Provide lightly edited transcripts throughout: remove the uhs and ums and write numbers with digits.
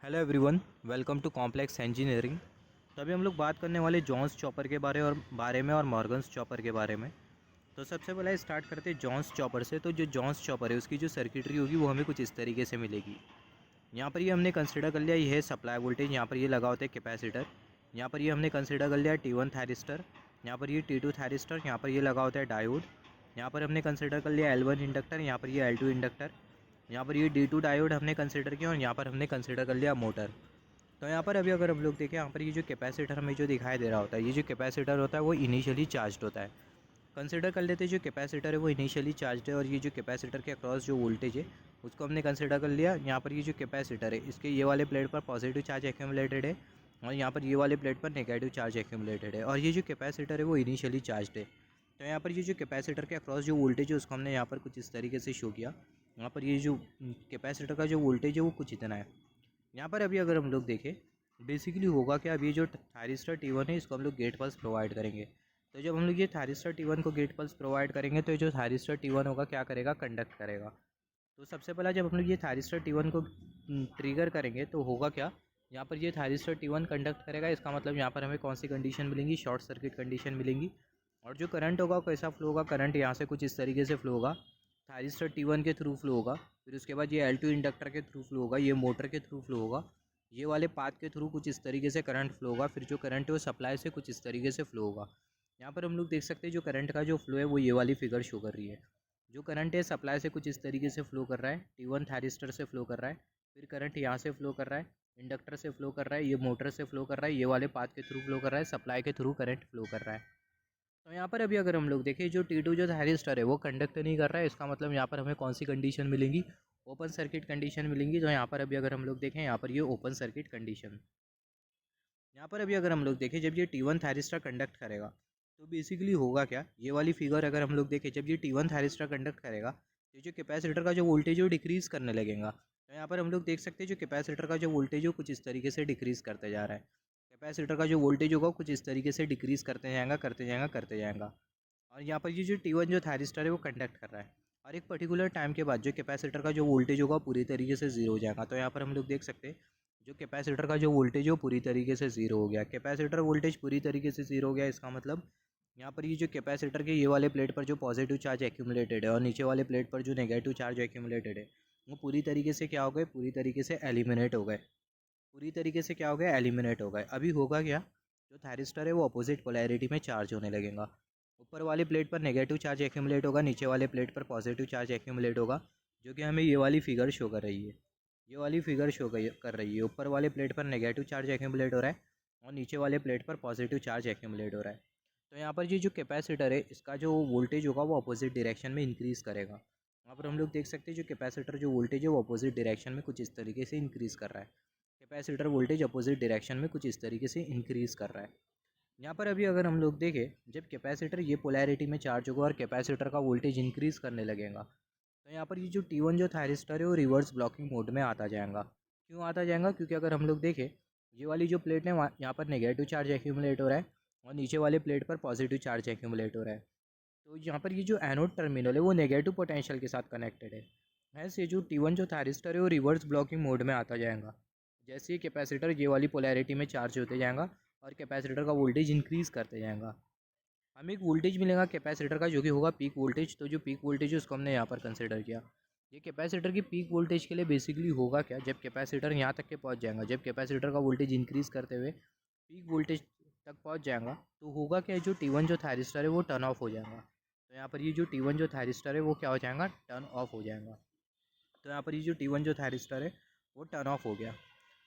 Hello everyone, welcome to complex engineering. तो अभी हम लोग बात करने वाले जॉन्स चॉपर के बारे में और मॉर्गन्स चॉपर के बारे में। तो सबसे पहले स्टार्ट करते हैं जॉन्स चॉपर से। तो जो जॉन्स चॉपर है उसकी जो सर्किटरी होगी वो हमें कुछ इस तरीके से मिलेगी। यहाँ पर ये हमने कंसिडर कर लिया, ये है सप्लाई वोल्टेज। यहाँ पर ये लगा होता है कैपेसिटर। यहाँ पर ये हमने कंसिडर कर लिया T1 थायरिस्टर। यहाँ पर ये T2 थायरिस्टर। यहाँ पर ये लगा होता है डायोड। यहाँ पर हमने कंसिडर कर लिया L1 इंडक्टर। यहाँ पर ये L2 इंडक्टर। यहाँ पर ये D2 डायोड हमने कंसिडर किया और यहाँ पर हमने कंसिडर कर लिया मोटर। तो यहाँ पर अभी अगर हम लोग देखें, यहाँ पर ये जो कैपेसिटर हमें जो दिखाई दे रहा होता है, ये जो कैपेसिटर होता है वो इनिशियली चार्ज होता है। कंसिडर कर लेते हैं जो कैपेसिटर है वो इनिशियली चार्ज है, और ये जो कैपेसिटर के अक्रॉस जो वोल्टेज है उसको हमने कंसिडर कर लिया। यहाँ पर ये जो कैपेसिटर है इसके ये वाले प्लेट पर पॉजिटिव चार्ज एक्यूमुलेटेड है और यहाँ पर ये वाले प्लेट पर नेगेटिव चार्ज एक्यूमुलेटेड है, और ये जो कैपेसिटर है वो इनिशियली चार्ज है। तो यहाँ पर ये जो कैपेसिटर के अक्रॉस जो वोल्टेज है उसको हमने यहाँ पर कुछ इस तरीके से शो किया। यहाँ पर ये जो कैपेसिटर का जो वोल्टेज है वो कुछ इतना है। यहाँ पर अभी अगर हम लोग देखें, बेसिकली होगा क्या, अभी जो थायरिस्टर T1 है इसको हम लोग गेट पल्स प्रोवाइड करेंगे। तो जब हम लोग ये थायरिस्टर T1 को गेट पल्स प्रोवाइड करेंगे तो ये जो थायरिस्टर T1 होगा क्या करेगा, कंडक्ट करेगा। तो सबसे पहला जब हम लोग ये थायरिस्टर T1 को ट्रिगर करेंगे तो होगा क्या, यहाँ पर ये थायरिस्टर T1 कंडक्ट करेगा। इसका मतलब यहाँ पर हमें कौन सी कंडीशन मिलेंगी, शॉर्ट सर्किट कंडीशन मिलेंगी। और जो करंट होगा कैसा फ्लो होगा, करंट यहाँ से कुछ इस तरीके से फ्लो होगा, थायरिस्टर T1 के थ्रू फ्लो होगा। फिर उसके बाद ये L2 इंडक्टर के थ्रू फ्लो होगा, ये मोटर के थ्रू फ्लो होगा, ये वाले पाथ के थ्रू कुछ इस तरीके से करंट फ्लो होगा। फिर जो करंट है वो सप्लाई से कुछ इस तरीके से फ्लो होगा। यहाँ पर हम लोग देख सकते हैं जो करंट का जो फ्लो है वो ये वाली फिगर शो कर रही है। जो करंट है सप्लाई से कुछ इस तरीके से फ्लो कर रहा है, T1 थायरिस्टर से फ्लो कर रहा है। फिर करंट यहाँ से फ्लो कर रहा है, इंडक्टर से फ्लो कर रहा है, ये मोटर से फ्लो कर रहा है, ये वाले पाथ के थ्रू फ्लो कर रहा है, सप्लाई के थ्रू करंट फ्लो कर रहा है। तो यहाँ पर अभी अगर हम लोग देखें, जो T2 जो थायरिस्टर है वो कंडक्ट नहीं कर रहा है। इसका मतलब यहाँ पर हमें कौन सी कंडीशन मिलेंगी, ओपन सर्किट कंडीशन मिलेंगी। तो यहाँ पर अभी अगर हम लोग देखें, यहाँ पर ये ओपन सर्किट कंडीशन। यहाँ पर अभी अगर हम लोग देखें, जब ये T1 थायरिस्टर कंडक्ट करेगा तो बेसिकली होगा क्या, ये वाली फिगर अगर हम लोग देखें, जब ये T1 थायरिस्टर कंडक्ट करेगा तो जो कैपेसिटर का जो वोल्टेज है वो डिक्रीज़ करने लगेगा। तो यहाँ पर हम लोग देख सकते हैं जो कैपेसिटर का जो वोल्टेज है वो कुछ इस तरीके से डिक्रीज़ करते जा रहा है। कैपेसिटर का जो वोल्टेज होगा कुछ इस तरीके से डिक्रीज़ करते जाएगा, करते जाएगा, करते जाएगा। और यहाँ पर ये जो T1 जो थायरिस्टर है वो कंडक्ट कर रहा है, और एक पर्टिकुलर टाइम के बाद जो कैपेसिटर का जो वोल्टेज होगा पूरी तरीके से ज़ीरो हो जाएगा। तो यहाँ पर हम लोग देख सकते हैं जो कैपेसिटर का जो वोल्टेज है वो पूरी तरीके से ज़ीरो हो गया। कैपेसिटर वोल्टेज पूरी तरीके से ज़ीरो हो गया, इसका मतलब यहाँ पर ये जो कैपेसिटर के ये वाले प्लेट पर जो पॉजिटिव चार्ज एक्यूमुलेटेड है और नीचे वाले प्लेट पर जो नेगेटिव चार्ज एक्यूमुलेटेड है वो पूरी तरीके से क्या हो गए, पूरी तरीके से एलिमिनेट हो गए। पूरी तरीके से क्या हो गया, एलिमिनेट हो गए। अभी होगा क्या, जो थायरिस्टर है वो अपोजिट पोलैरिटी में चार्ज होने लगेगा। ऊपर वाली प्लेट पर नेगेटिव चार्ज एक्यूमुलेट होगा, नीचे वाले प्लेट पर पॉजिटिव चार्ज एक्यूमुलेट होगा, जो कि हमें ये वाली फिगर शो कर रही है। ये वाली फिगर शो कर रही है, ऊपर वाले प्लेट पर नेगेटिव चार्ज एक्यूमुलेट हो रहा है और नीचे वाले प्लेट पर पॉजिटिव चार्ज एक्यूमुलेट हो रहा है। तो यहाँ पर ये जो कैपेसिटर है इसका जो वोल्टेज होगा वो अपोजिट डायरेक्शन में इंक्रीज़ करेगा। यहाँ पर हम लोग देख सकते हैं जो कैपेसिटर जो वोल्टेज है वो अपोजिट डायरेक्शन में कुछ इस तरीके से इंक्रीज़ कर रहा है। कैपेसिटर वोल्टेज अपोजिट डायरेक्शन में कुछ इस तरीके से इंक्रीज़ कर रहा है। यहाँ पर अभी अगर हम लोग देखें, जब कैपेसिटर ये पोलैरिटी में चार्ज होगा और कैपेसिटर का वोल्टेज इंक्रीज़ करने लगेगा तो यहाँ पर ये जो T1 जो थायरिस्टर है वो रिवर्स ब्लॉकिंग मोड में आता जाएगा। क्यों आता जाएगा, क्योंकि अगर हम लोग देखें ये वाली जो प्लेट है यहाँ पर नेगेटिव चार्ज एक्यूमुलेट हो रहा है और नीचे वाले प्लेट पर पॉजिटिव चार्ज एक्यूमुलेट हो रहा है। तो यहाँ पर ये जो एनोड टर्मिनल है वो नेगेटिव पोटेंशियल के साथ कनेक्टेड है। हैंस ये जो T1 जो थायरिस्टर है वो रिवर्स ब्लॉकिंग मोड में आता जाएगा। जैसे ही कैपेसिटर ये वाली पोलैरिटी में चार्ज होते जाएगा और कैपेसिटर का वोल्टेज इंक्रीज़ करते जाएगा, हमें एक वोल्टेज मिलेगा कैपेसिटर का जो कि होगा पीक वोल्टेज। तो जो पीक वोल्टेज है उसको हमने यहाँ पर कंसिडर किया। ये कैपेसिटर की पीक वोल्टेज के लिए बेसिकली होगा क्या, जब कैपेसिटर यहाँ तक के पहुँच जाएगा, जब कैपेसिटर का वोल्टेज इंक्रीज़ करते हुए पीक वोल्टेज तक पहुँच जाएगा तो होगा क्या, जो T1 जो थायरिस्टर है वो टर्न ऑफ हो जाएगा। तो यहाँ पर ये जो T1 जो थायरिस्टर है वो क्या हो जाएगा, टर्न ऑफ हो जाएगा। तो यहाँ पर ये जो T1 जो थायरिस्टर है वो टर्न ऑफ हो गया।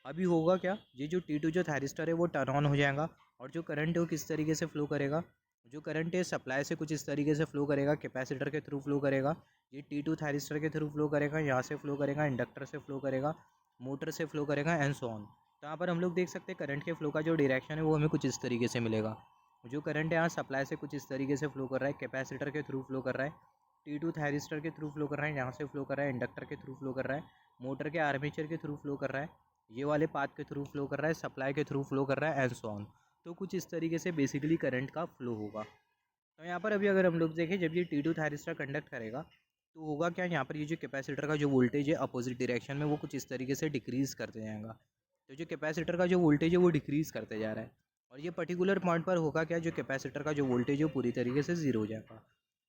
अभी होगा क्या, ये जो T2 जो थायरिस्टर है वो टर्न ऑन हो जाएगा, और जो करंट है वो किस तरीके से फ्लो करेगा, जो करंट है सप्लाई से कुछ इस तरीके से फ्लो करेगा, कैपेसिटर के थ्रू फ्लो करेगा, ये T2 थायरिस्टर के थ्रू फ्लो करेगा, यहाँ से फ्लो करेगा, इंडक्टर से फ्लो करेगा, मोटर से फ्लो करेगा, एंड सो ऑन। तो यहाँ पर हम लोग देख सकते हैं करंट के फ्लो का जो डायरेक्शन है वो हमें कुछ इस तरीके से मिलेगा। जो करंट है यहाँ सप्लाई से कुछ इस तरीके से फ्लो कर रहा है, कैपेसिटर के थ्रू फ्लो कर रहा है, T2 थायरिस्टर के थ्रू फ्लो कर रहा है, यहाँ से फ्लो कर रहा है, इंडक्टर के थ्रू फ्लो कर रहा है, मोटर के आर्मेचर के थ्रू फ्लो कर रहा है, ये वाले पाथ के थ्रू फ्लो कर रहा है, सप्लाई के थ्रू फ्लो कर रहा है, एंड सो ऑन। तो कुछ इस तरीके से बेसिकली करंट का फ्लो होगा। तो यहाँ पर अभी अगर हम लोग देखें, जब ये T2 थायरिस्टर कंडक्ट करेगा तो होगा क्या, यहाँ पर ये जो कैपेसिटर का जो वोल्टेज है अपोजिट डायरेक्शन में वो कुछ इस तरीके से डिक्रीज़ करते जाएगा। तो जो कैपेसिटर का जो वोल्टेज है वो डिक्रीज़ करते जा रहा है, और ये पर्टिकुलर पॉइंट पर होगा क्या, जो कैपेसिटर का जो वोल्टेज है वो पूरी तरीके से ज़ीरो हो जाएगा।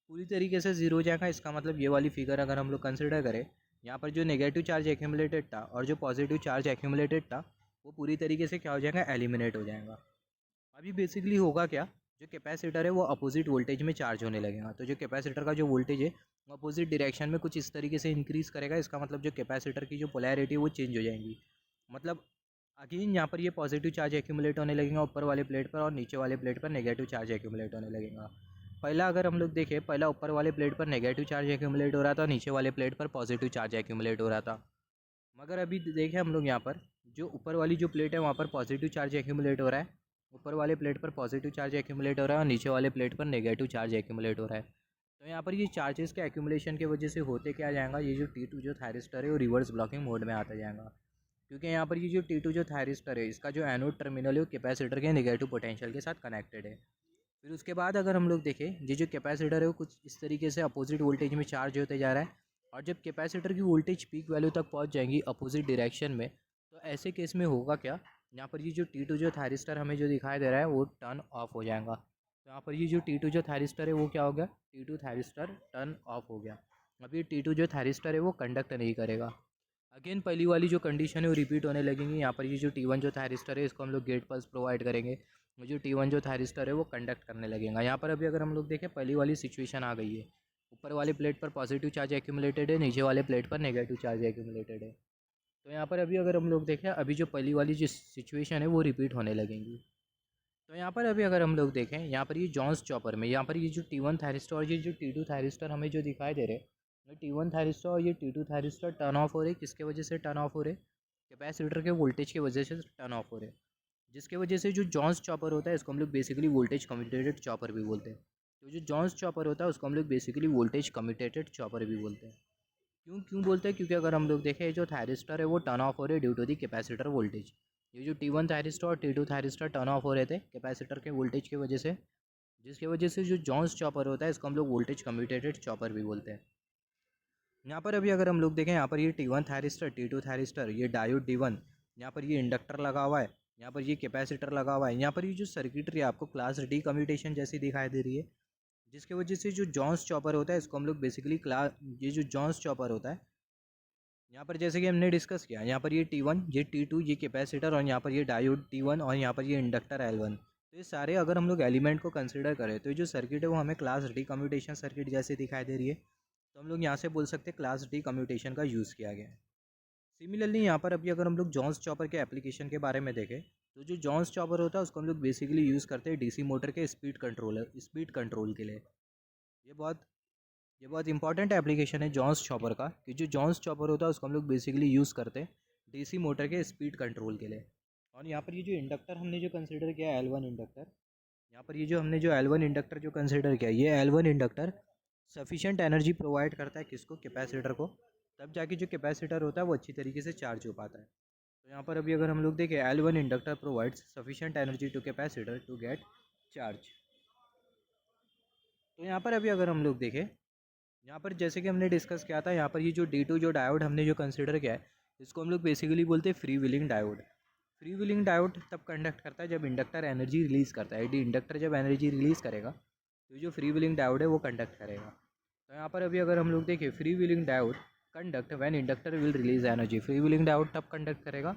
पूरी तरीके से ज़ीरो हो जाएगा, इसका मतलब ये वाली फिगर अगर हम लोग कंसिडर करें, यहाँ पर जो नेगेटिव चार्ज एक्यूमुलेटेड था और जो पॉजिटिव चार्ज एक्यूमुलेटेड था वो पूरी तरीके से क्या हो जाएगा, एलिमिनेट हो जाएगा। अभी बेसिकली होगा क्या, जो कैपेसिटर है वो अपोजिट वोल्टेज में चार्ज होने लगेगा। तो जो कैपेसिटर का जो वोल्टेज है वो अपोजिट डायरेक्शन में कुछ इस तरीके से इंक्रीज़ करेगा। इसका मतलब जो कैपेसिटर की जो पोलैरिटी है वो चेंज हो जाएंगी। मतलब अगेन यहाँ पर ये पॉजिटिव चार्ज एक्यूमुलेट होने लगेगा ऊपर वाले प्लेट पर, और नीचे वाले प्लेट पर नेगेटिव चार्ज एक्यूमुलेट होने लगेगा। पहला अगर हम लोग देखें, पहला ऊपर वाले प्लेट पर नेगेटिव चार्ज एक्यूमुलेट हो रहा था, नीचे वाले प्लेट पर पॉजिटिव चार्ज एक्यूमुलेट हो रहा था। मगर अभी देखें हम लोग यहाँ पर, जो ऊपर वाली जो प्लेट है वहाँ पर पॉजिटिव चार्ज एक्यूमुलेट हो रहा है, ऊपर वाले प्लेट पर पॉजिटिव चार्ज एक्यूमुलेट हो रहा है, और नीचे वाले प्लेट पर नेगेटिव चार्ज एक्यूमुलेट हो रहा है। तो यहाँ पर ये चार्जेस के एक्यूमुलेशन की वजह से होते क्या जाएगा, ये जो T2 जो थायरिस्टर है वो रिवर्स ब्लॉकिंग मोड में आता जाएगा। क्योंकि यहाँ पर ये जो T2 जो थायरिस्टर है इसका जो एनोड टर्मिनल है वो कैपेसिटर के नेगेटिव पोटेंशियल के साथ कनेक्टेड है। फिर उसके बाद अगर हम लोग देखें, ये जो कैपेसिटर है वो कुछ इस तरीके से अपोजिट वोल्टेज में चार्ज होते जा रहा है, और जब कैपेसिटर की वोल्टेज पीक वैल्यू तक पहुंच जाएंगी अपोजिट डायरेक्शन में, तो ऐसे केस में होगा क्या, यहाँ पर ये जो T2 जो थायरिस्टर हमें जो दिखाई दे रहा है वो टर्न ऑफ हो जाएगा। तो यहाँ पर ये जो T2 जो थायरिस्टर है वो क्या हो गया, T2 थायरिस्टर टर्न ऑफ हो गया। अब ये T2 जो थायरिस्टर है वो कंडक्ट नहीं करेगा। अगेन पहली वाली जो कंडीशन है वो रिपीट होने लगेंगी। यहाँ पर ये जो T1 जो थायरिस्टर है इसको हम लोग गेट पल्स प्रोवाइड करेंगे, जो T1 जो थायरिस्टर है वो कंडक्ट करने लगेगा। यहाँ पर अभी अगर हम लोग देखें, पहली वाली सिचुएशन आ गई है, ऊपर वाले प्लेट पर पॉजिटिव चार्ज एक्यूमुलेटेड है, नीचे वाले प्लेट पर नेगेटिव चार्ज एक्यूमुलेटेड है। तो यहाँ पर अभी अगर हम लोग देखें, अभी जो पहली वाली जो सिचुएशन है वो रिपीट होने लगेंगी। तो यहाँ पर अभी अगर हम लोग देखें, यहाँ पर ये जॉन्स चॉपर में यहाँ पर ये जो T1 थायरिस्टर और ये जो T2 थायरिस्टर हमें जो दिखाई दे रहे हैं, ये T1 थायरिस्टर और ये T2 थायरिस्टर टर्न ऑफ हो रहे। किसके वजह से टर्न ऑफ हो रहे, कैपेसिटर के वोल्टेज की वजह से टर्न ऑफ हो रहे, जिसके वजह से जो जॉन्स चॉपर होता है इसको हम लोग बेसिकली वोल्टेज कम्यूटेटेड चॉपर भी बोलते हैं। तो जो जॉन्स चॉपर होता है उसको हम लोग बेसिकली वोल्टेज कम्यूटेटेड चॉपर भी बोलते हैं। क्यों क्यों बोलते हैं, क्योंकि अगर हम लोग देखें जो थायरिस्टर है वो टर्न ऑफ हो रहे due to the capacitor voltage. ये जो T1 थायरिस्टर और T2 थायरिस्टर टर्न ऑफ हो रहे थे कैपेसिटर के वोल्टेज की वजह से, जिसकी वजह से जो जॉन्स चॉपर होता है इसको हम लोग वोल्टेज कम्यूटेटेड चॉपर भी बोलते हैं। यहाँ पर अभी अगर हम लोग देखें, यहाँ पर ये T1 थायरिस्टर T2 थायरिस्टर, ये डायोड D1, यहाँ पर ये इंडक्टर लगा हुआ है, यहाँ पर ये कैपेसिटर लगा हुआ है। यहाँ पर ये जो सर्किटरी है आपको क्लास डी कम्यूटेशन जैसी दिखाई दे रही है, जिसकी वजह से जो जॉन्स चॉपर होता है इसको हम लोग बेसिकली ये जो जॉन्स चॉपर होता है, यहाँ पर जैसे कि हमने डिस्कस किया, यहाँ पर ये T1 ये T2 ये कैपेसिटर, और यहाँ पर ये डायोड T1, और यहाँ पर ये इंडक्टर L1। तो ये सारे अगर हम लोग एलिमेंट को कंसिडर करें तो ये जो सर्किट है वो हमें क्लास डी कम्यूटेशन सर्किट जैसे दिखाई दे रही है। तो हम लोग यहाँ से बोल सकते हैं क्लास डी कम्यूटेशन का यूज़ किया गया है। सिमिलरली यहाँ पर अभी अगर हम लोग जॉन्स चॉपर के एप्लीकेशन के बारे में देखें, तो जो जॉन्स चॉपर होता है उसको हम लोग बेसिकली यूज़ करते हैं डीसी मोटर के स्पीड कंट्रोल के लिए। ये बहुत इंपॉर्टेंट एप्लीकेशन है जॉन्स चॉपर का, कि जो जॉन्स चॉपर होता है उसको हम लोग बेसिकली यूज़ करते हैं डीसी मोटर के स्पीड कंट्रोल के लिए। और यहाँ पर ये जो इंडक्टर हमने जो कंसिडर किया L1 इंडक्टर, यहाँ पर ये जो हमने जो L1 इंडक्टर जो कंसिडर किया, ये L1 inductor sufficient energy provide करता है किसको, कैपेसिटर को, तब जाके जो कैपेसिटर होता है वो अच्छी तरीके से चार्ज हो पाता है। तो यहाँ पर अभी अगर हम लोग देखें, L1 inductor provides sufficient energy to capacitor to get charge. तो यहाँ पर अभी अगर हम लोग देखें, यहाँ पर जैसे कि हमने डिस्कस किया था, यहाँ पर ये जो D2 जो डायोड हमने जो कंसिडर किया है इसको हम लोग बेसिकली बोलते हैं free wheeling diode. Free wheeling diode तब कंडक्ट करता है जब इंडक्टर एनर्जी रिलीज़ करता है। यदि इंडक्टर जब एनर्जी रिलीज़ करेगा तो जो फ्री व्हीलिंग डायोड है वो कंडक्ट करेगा। तो यहाँ पर अभी अगर हम लोग देखें, free wheeling diode conduct when inductor will release energy. Free wheeling diode तब कंडक्ट करेगा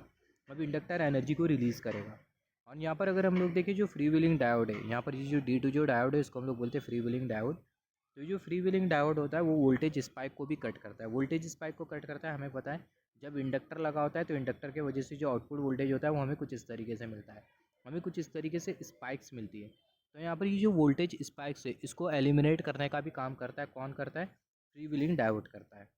जब इंडक्टर एनर्जी को रिलीज़ करेगा। और यहाँ पर अगर हम लोग देखें, जो फ्री व्हीलिंग डायोड है, यहाँ पर ये जो D2 जो डायोड है इसको हम लोग बोलते हैं फ्री व्हीलिंग डायोड। तो जो फ्री व्हीलिंग डायोड होता है वो वोल्टेज स्पाइक को भी कट करता है। वोल्टेज स्पाइक को कट करता है, हमें पता है जब इंडक्टर लगा होता है तो इंडक्टर के वजह से जो आउटपुट वोल्टेज होता है वो हमें कुछ इस तरीके से मिलता है, हमें कुछ इस तरीके से स्पाइक्स मिलती है। तो यहाँ पर ये जो वोल्टेज स्पाइक्स है इसको एलिमिनेट करने का भी काम करता है, कौन करता है, फ्री व्हीलिंग डायोड करता है।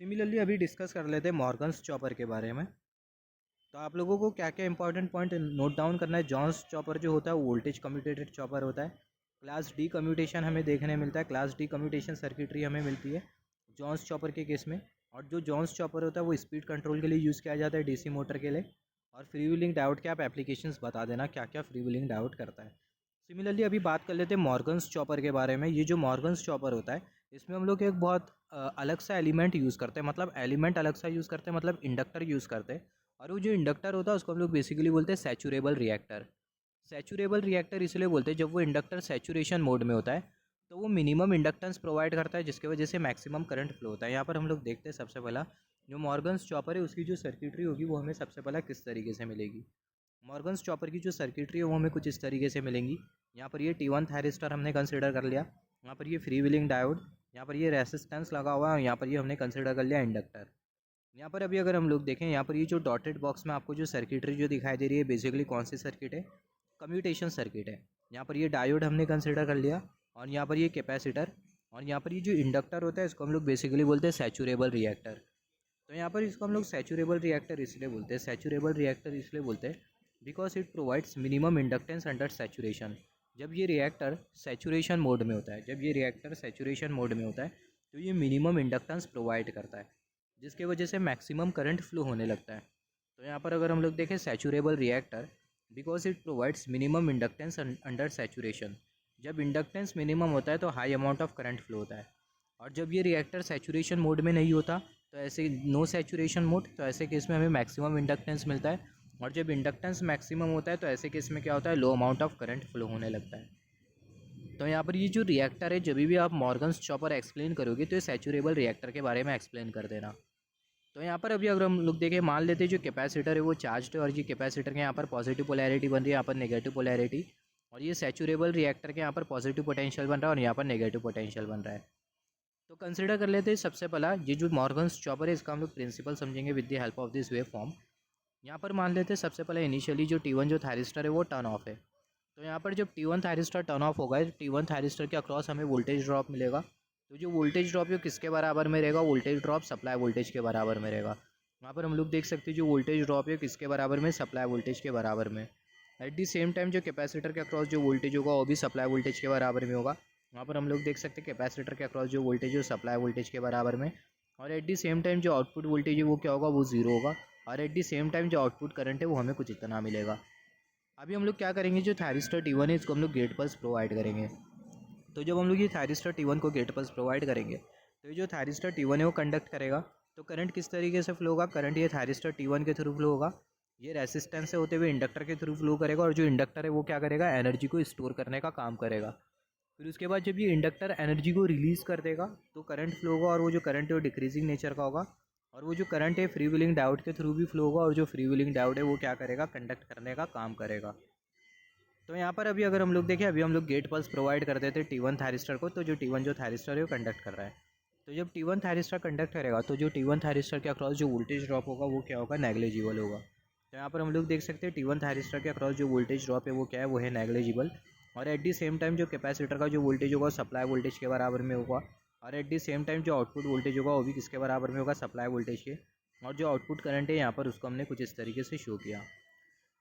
सिमिलरली अभी डिस्कस कर लेते हैं मॉर्गन्स चॉपर के बारे में। तो आप लोगों को क्या क्या इंपॉर्टेंट पॉइंट नोट डाउन करना है। जॉन्स चॉपर जो होता है वो वोल्टेज कम्यूटेटेड चॉपर होता है। क्लास डी कम्यूटेशन हमें देखने मिलता है, क्लास डी कम्यूटेशन सर्किटरी हमें मिलती है जॉन्स चॉपर के केस में। और जो जॉन्स चॉपर होता है वो स्पीड कंट्रोल के लिए यूज़ किया जाता है डीसी मोटर के लिए। और फ्री व्हीलिंग डायोड के आप एप्लीकेशंस बता देना क्या क्या फ्री व्हीलिंग डायोड करता है। सिमिलरली अभी बात कर लेते हैं मॉर्गन्स चॉपर के बारे में। ये जो मॉर्गन्स चॉपर होता है इसमें हम लोग एक बहुत अलग सा एलिमेंट यूज़ करते हैं, मतलब एलिमेंट अलग सा यूज़ करते हैं, मतलब इंडक्टर यूज़ करते हैं। और वो जो इंडक्टर होता है उसको हम लोग बेसिकली बोलते हैं सैचुरेबल रिएक्टर। सैचुरेबल रिएक्टर इसलिए बोलते हैं जब वो इंडक्टर सैचुरेशन मोड में होता है तो वो मिनिमम इंडक्टेंस प्रोवाइड करता है, जिसकी वजह से मैक्सिमम करंट फ्लो होता है। यहाँ पर हम लोग देखते हैं सबसे पहला जो मॉर्गन्स चॉपर है उसकी जो सर्किटरी होगी वो हमें सबसे पहला किस तरीके से मिलेगी। मॉर्गन्स चॉपर की जो सर्किटरी है वो हमें कुछ इस तरीके से मिलेंगी। यहाँ पर ये T1 थायरिस्टर हमने कंसिडर कर लिया, यहाँ पर ये फ्री व्हीलिंग डायोड, यहाँ पर ये रेसिस्टेंस लगा हुआ है, और यहाँ पर ये हमने कंसिडर कर लिया इंडक्टर। यहाँ पर अभी अगर हम लोग देखें, यहाँ पर ये जो डॉटेड बॉक्स में आपको जो सर्किटरी जो दिखाई दे रही है बेसिकली कौन सी सर्किट है, कम्यूटेशन सर्किट है। यहाँ पर ये डायोड हमने कंसिडर कर लिया, और यहाँ पर ये कैपेसिटर, और यहाँ पर ये जो इंडक्टर होता है इसको हम लोग बेसिकली बोलते हैं सैचुरेबल रिएक्टर। तो यहाँ पर इसको हम लोग सैचुरेबल रिएक्टर इसलिए बोलते हैं, सैचुरेबल रिएक्टर इसलिए बोलते हैं because it provides minimum inductance under saturation. जब ये रिएक्टर सैचुरेशन मोड में होता है, जब ये रिएक्टर सैचुरेशन मोड में होता है तो ये मिनिमम इंडक्टेंस प्रोवाइड करता है, जिसके वजह से मैक्सिमम करंट फ्लो होने लगता है। तो यहाँ पर अगर हम लोग देखें saturable reactor because it provides minimum inductance under saturation. जब इंडक्टेंस मिनिमम होता है तो high amount of current flow होता है, और जब ये रिएक्टर सैचुरेशन मोड में नहीं होता तो ऐसे नो सैचुरेशन मोड, तो ऐसे केस में हमें मैक्सिमम इंडक्टेंस मिलता है, और जब इंडक्टेंस मैक्सिमम होता है तो ऐसे केस में क्या होता है, लो अमाउंट ऑफ करंट फ्लो होने लगता है। तो यहाँ पर ये जो रिएक्टर है जब भी आप मॉर्गन्स चॉपर एक्सप्लेन करोगे तो ये सैचुरेबल रिएक्टर के बारे में एक्सप्लेन कर देना। तो यहाँ पर अभी अगर हम लोग देखें, मान लेते हैं जो कैपेसिटर है वो चार्ज्ड है, और ये कैपेसिटर के यहाँ पर पॉजिटिव पोलैरिटी बन रही है, यहाँ पर नेगेटिव पोलैरिटी, और ये सैचुरेबल रिएक्टर के यहाँ पर पॉजिटिव पोटेंशियल बन रहा है और यहाँ पर नेगेटिव पोटेंशियल बन रहा है। तो कंसिडर कर लेते हैं सबसे पहला ये जो मॉर्गन्स चॉपर है इसका हम लोग प्रिंसिपल समझेंगे with the help of this wave form. यहाँ पर मान लेते हैं सबसे पहले इनिशियली जो T1 जो थायरिस्टर है वो टर्न ऑफ है। तो यहाँ पर जब T1 थायरिस्टर टर्न ऑफ होगा, T1 थायरिस्टर के अक्रॉस हमें वोल्टेज ड्रॉप मिलेगा। तो जो वोल्टेज ड्रॉप है किसके बराबर में रहेगा, वोल्टेज ड्रॉप सप्लाई वोल्टेज के बराबर में रहेगा। यहाँ पर हम लोग देख सकते हैं जो वोल्टेज ड्रॉप है किसके बराबर में, सप्लाई वोल्टेज के बराबर में। एट दी सेम टाइम जो कैपेसिटर के अक्रॉस जो वोल्टेज होगा वो भी सप्लाई वोल्टेज के बराबर में होगा। वहाँ पर हम लोग देख सकते हैं कैपेसिटर के अक्रॉस जो वोल्टेज है सप्लाई वोल्टेज के बराबर में, और एट दी सेम टाइम जो आउटपुट वोल्टेज है वो क्या होगा, वो जीरो होगा, और एट दी सेम टाइम जो आउटपुट करंट है वो हमें कुछ इतना मिलेगा। अभी हम लोग क्या करेंगे, जो थायरिस्टर T1 है इसको हम लोग गेट पल्स प्रोवाइड करेंगे। तो जब हम लोग ये थायरिस्टर T1 को गेट पल्स प्रोवाइड करेंगे तो ये जो थायरिस्टर T1 है वो कंडक्ट करेगा। तो करंट किस तरीके से फ्लो होगा, करंट ये थायरिस्टर T1 के थ्रू फ्लो होगा, ये रेसिस्टेंस से होते हुए इंडक्टर के थ्रू फ्लो करेगा, और जो इंडक्टर है वो क्या करेगा, एनर्जी को स्टोर करने का काम करेगा। फिर उसके बाद जब ये इंडक्टर एनर्जी को रिलीज़ कर देगा तो करंट फ्लो होगा, और वो जो करंट है वो डिक्रीजिंग नेचर का होगा, और वो जो करंट है फ्री व्हीलिंग डायोड के थ्रू भी फ्लो होगा, और जो फ्री व्हीलिंग डायोड है वो क्या करेगा, कंडक्ट करने का काम करेगा। तो यहाँ पर अभी अगर हम लोग देखें, अभी हम लोग गेट पल्स प्रोवाइड कर देते T1 थायरिस्टर को, तो जो T1 जो थायरिस्टर है वो कंडक्ट कर रहा है। तो जब T1 थायरिस्टर कंडक्ट करेगा तो जो T1 थायरिस्टर के अक्रॉस जो वोल्टेज ड्रॉप होगा वो क्या होगा, नेग्लिजिबल होगा। तो यहाँ पर हम लोग देख सकते हैं T1 थायरिस्टर के अक्रॉस जो वोल्टेज ड्रॉप है वो क्या है, वो है नेग्लिजिबल, और एट दी सेम टाइम जो कैपेसिटर का जो वोल्टेज होगा सप्लाई वोल्टेज के बराबर में होगा, और एट दी सेम टाइम जो आउटपुट वोल्टेज होगा वो भी किसके बराबर में होगा, सप्लाई वोल्टेज के। और जो आउटपुट करंट है यहाँ पर उसको हमने कुछ इस तरीके से शो किया।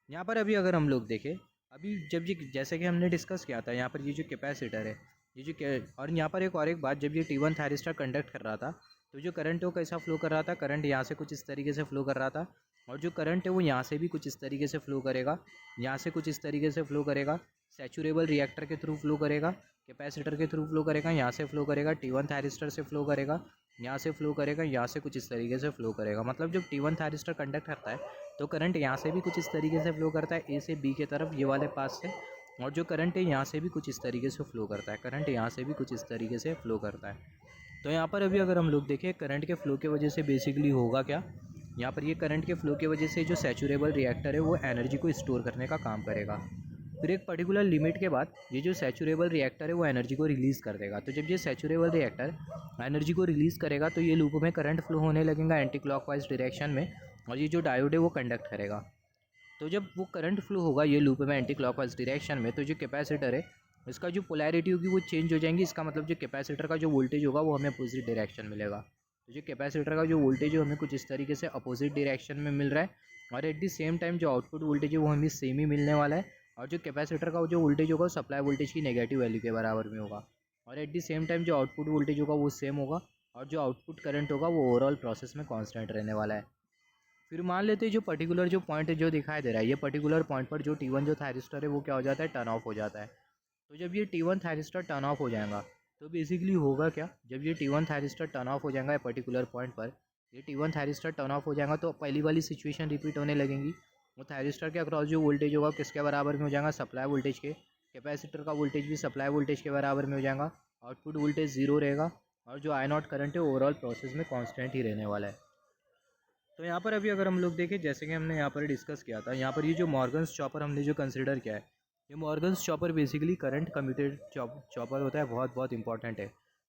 यहाँ पर अभी अगर हम लोग देखें, अभी जब ये जैसे कि हमने डिस्कस किया था, यहाँ पर ये जो कैपेसिटर है ये जो और यहाँ पर एक बात, जब ये T1 थायरिस्टर कंडक्ट कर रहा था तो जो करंट है वो कैसा फ्लो कर रहा था, करंट यहाँ से कुछ इस तरीके से फ्लो कर रहा था, और जो करंट है वो यहाँ से भी कुछ इस तरीके से फ्लो करेगा, यहाँ से कुछ इस तरीके से फ्लो करेगा, सैचुरेबल रिएक्टर के थ्रू फ्लो करेगा, कैपेसिटर के थ्रू फ्लो करेगा, यहाँ से फ्लो करेगा, T1 थायरिस्टर से फ्लो करेगा, यहाँ से फ्लो करेगा, यहाँ से कुछ इस तरीके से फ्लो करेगा। मतलब जब T1 थायरिस्टर कंडक्ट करता है तो करंट यहाँ से भी कुछ इस तरीके से फ्लो करता है, ए से बी के तरफ ये वाले पास से, और जो करंट है यहाँ से भी कुछ इस तरीके से फ्लो करता है, करंट यहाँ से भी कुछ इस तरीके से फ्लो करता है। तो यहाँ पर अभी अगर हम लोग देखें करंट के फ्लो के वजह से बेसिकली होगा क्या, यहाँ पर ये करंट के फ्लो की वजह से जो सैचुरेबल रिएक्टर है वो एनर्जी को स्टोर करने का काम करेगा। फिर एक पर्टिकुलर लिमिट के बाद ये जो सैचुरेबल रिएक्टर है वो एनर्जी को रिलीज़ कर देगा। तो जब ये सैचुरेबल रिएक्टर एनर्जी को रिलीज़ करेगा तो ये लूप में करंट फ्लो होने लगेगा एंटी क्लॉकवाइज डायरेक्शन में, और ये जो डायोड है वो कंडक्ट करेगा। तो जब वो करंट फ्लो होगा ये लूप में एंटी क्लॉकवाइज डायरेक्शन में, तो जो कैपेसिटर है इसका जो पोलैरिटी होगी वो चेंज हो जाएंगी। इसका मतलब जो कैपेसिटर का जो वोल्टेज होगा वो हमें अपोजिट डायरेक्शन मिलेगा। तो जो कैपेसिटर का जो वोल्टेज है हमें कुछ इस तरीके से अपोजिट डायरेक्शन में मिल रहा है, और एट दी सेम टाइम जो आउटपुट वोल्टेज है वो हमें सेम ही मिलने वाला है, और जो कैपेसिटर का जो वोल्टेज होगा सप्लाई वोल्टेज की नेगेटिव वैल्यू के बराबर में होगा, और एट दी सेम टाइम जो आउटपुट वोल्टेज होगा वो सेम होगा, और जो आउटपुट करंट होगा वो ओवरऑल प्रोसेस में कांस्टेंट रहने वाला है। फिर मान लेते हैं जो पर्टिकुलर जो पॉइंट जो दिखाई दे रहा है, ये पर्टिकुलर पॉइंट पर जो T1 जो थायरिस्टर है वो क्या हो जाता है, टर्न ऑफ हो जाता है। तो जब ये T1 थायरिस्टर टर्न ऑफ हो जाएगा तो बेसिकली होगा क्या, जब ये T1 थायरिस्टर टर्न ऑफ हो जाएगा पर्टिकुलर पॉइंट पर, ये T1 थायरिस्टर टर्न ऑफ हो जाएगा तो पहली वाली सिचुएशन रिपीट होने लगेंगी। वो थायरिस्टर के अक्रॉस जो वोल्टेज होगा किसके बराबर में हो जाएगा, सप्लाई वोल्टेज के। कैपेसिटर का वोल्टेज भी सप्लाई वोल्टेज के बराबर में हो जाएगा। आउटपुट वोल्टेज 0 रहेगा और जो आई नॉट करंट है ओवरऑल प्रोसेस में कांस्टेंट ही रहने वाला है। तो यहाँ पर अभी अगर हम लोग देखें, जैसे कि हमने यहाँ पर डिस्कस किया था, यहाँ पर ये जो मॉर्गन्स चॉपर हमने जो कंसिडर किया है, ये Morgan's chopper basically current commuted chopper होता है। बहुत इंपॉर्टेंट है।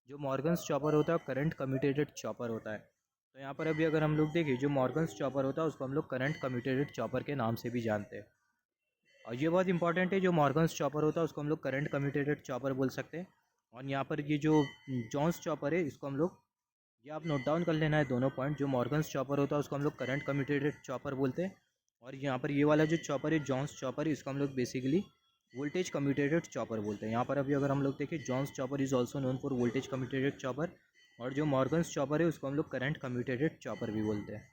जो मॉर्गन्स चॉपर होता है करंट कम्यूटेटेड चॉपर होता है। तो यहाँ पर अभी अगर हम लोग देखें, जो मॉर्गन्स चॉपर होता है उसको हम लोग करंट कम्यूटेटेड चॉपर के नाम से भी जानते हैं। और ये बहुत इंपॉर्टेंट है, जो मॉर्गन्स चॉपर होता है उसको हम लोग करंट कम्यूटेटेड चॉपर बोल सकते हैं। और यहाँ पर ये जो जॉन्स चॉपर है इसको हम लोग, ये आप नोट डाउन कर लेना है दोनों पॉइंट। जो मॉर्गन्स चॉपर होता है उसको हम लोग करंट कम्यूटेटेड चॉपर बोलते हैं। और यहाँ पर ये वाला जो चॉपर है जॉन्स चॉपर, इसको हम लोग बेसिकली वोल्टेज कम्यूटेटेड चॉपर बोलते हैं। यहाँ पर अभी अगर हम लोग देखें, Jones chopper is also known for voltage commutated chopper, और जो मॉर्गन्स चॉपर है उसको हम लोग करंट कम्यूटेटेड चॉपर भी बोलते हैं।